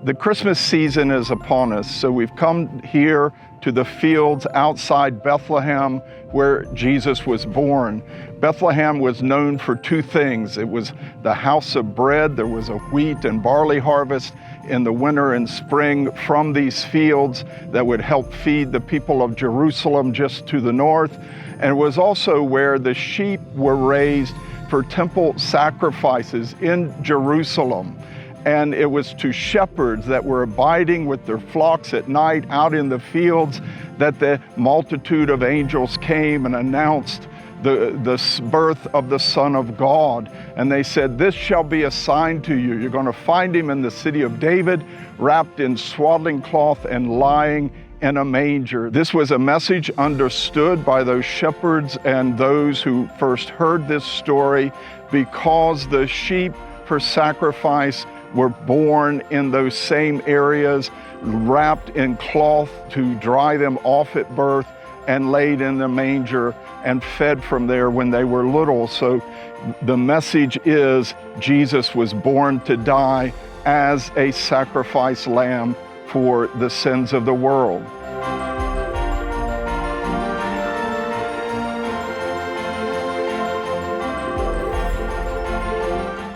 The Christmas season is upon us, so we've come here to the fields outside Bethlehem where Jesus was born. Bethlehem was known for two things. It was the house of bread. There was a wheat and barley harvest in the winter and spring from these fields that would help feed the people of Jerusalem just to the north. And it was also where the sheep were raised for temple sacrifices in Jerusalem. And it was to shepherds that were abiding with their flocks at night out in the fields that the multitude of angels came and announced the birth of the Son of God. And they said, "This shall be a sign to you. You're going to find him in the city of David, wrapped in swaddling cloth and lying in a manger." This was a message understood by those shepherds and those who first heard this story, because the sheep for sacrifice were born in those same areas, wrapped in cloth to dry them off at birth, and laid in the manger and fed from there when they were little. So the message is Jesus was born to die as a sacrifice lamb for the sins of the world.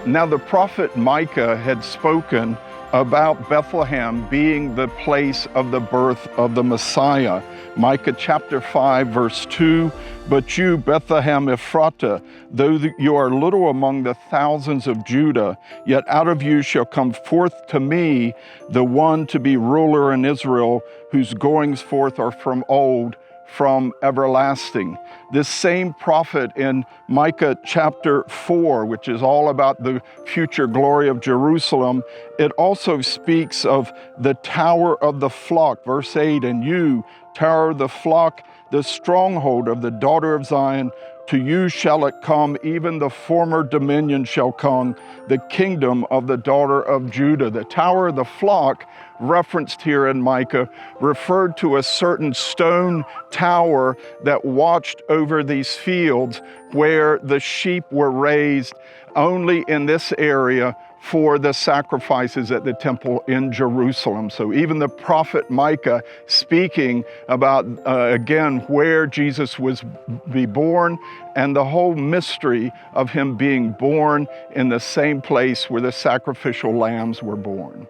Now the prophet Micah had spoken about Bethlehem being the place of the birth of the Messiah. Micah chapter 5 verse 2, "But you, Bethlehem Ephratah, though you are little among the thousands of Judah, yet out of you shall come forth to me the one to be ruler in Israel, whose goings forth are from old, from everlasting." This same prophet in Micah chapter 4, which is all about the future glory of Jerusalem, it also speaks of the tower of the flock, verse 8, "And you, tower of the flock, the stronghold of the daughter of Zion, to you shall it come, even the former dominion shall come, the kingdom of the daughter of Judah." The tower of the flock, referenced here in Micah, referred to a certain stone tower that watched over these fields where the sheep were raised only in this area for the sacrifices at the temple in Jerusalem. So even the prophet Micah speaking about, again, where Jesus was be born and the whole mystery of him being born in the same place where the sacrificial lambs were born.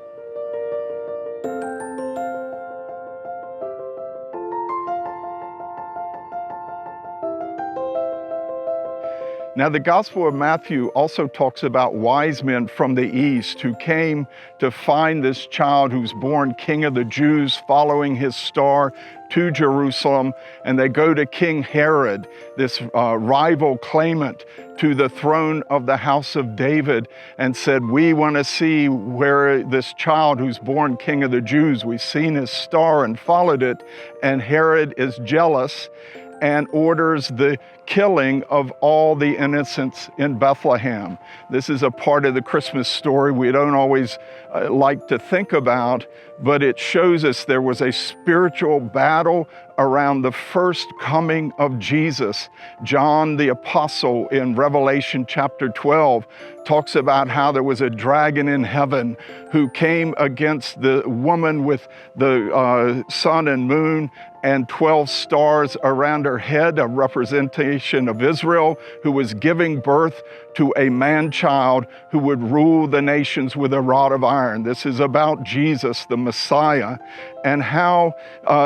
Now, the Gospel of Matthew also talks about wise men from the east who came to find this child who's born King of the Jews, following his star to Jerusalem. And they go to King Herod, this rival claimant to the throne of the house of David, and said, "We want to see where this child who's born King of the Jews, we've seen his star and followed it." And Herod is jealous and orders the killing of all the innocents in Bethlehem. This is a part of the Christmas story we don't always like to think about, but it shows us there was a spiritual battle around the first coming of Jesus. John the Apostle in Revelation chapter 12 talks about how there was a dragon in heaven who came against the woman with the sun and moon and 12 stars around her head, a representation of Israel, who was giving birth to a man-child who would rule the nations with a rod of iron. This is about Jesus, the Messiah, and how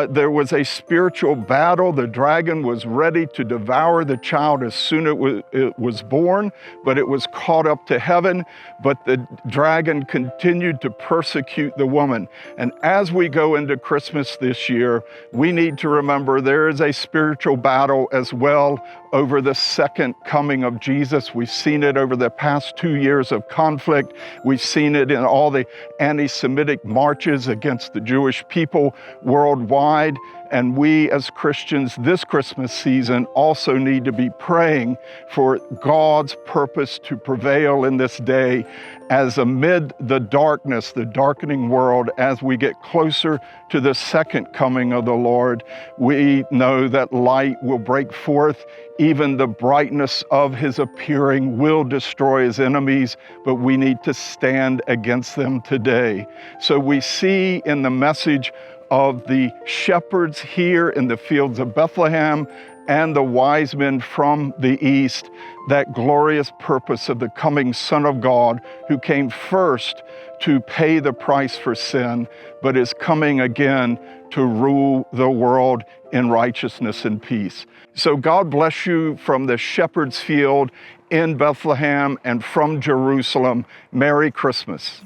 there was a spiritual battle. The dragon was ready to devour the child as soon as it was born, but it was caught up to heaven. But the dragon continued to persecute the woman. And as we go into Christmas this year, we need to remember there is a spiritual battle as well over the second coming of Jesus. We've seen it over the past 2 years of conflict. We've seen it in all the anti-Semitic marches against the Jewish people worldwide. And we as Christians this Christmas season also need to be praying for God's purpose to prevail in this day, as amid the darkness, the darkening world, as we get closer to the second coming of the Lord, we know that light will break forth. Even the brightness of his appearing will destroy his enemies, but we need to stand against them today. So we see in the message of the shepherds here in the fields of Bethlehem and the wise men from the east, that glorious purpose of the coming Son of God, who came first to pay the price for sin, but is coming again to rule the world in righteousness and peace. So God bless you from the shepherd's field in Bethlehem and from Jerusalem. Merry Christmas.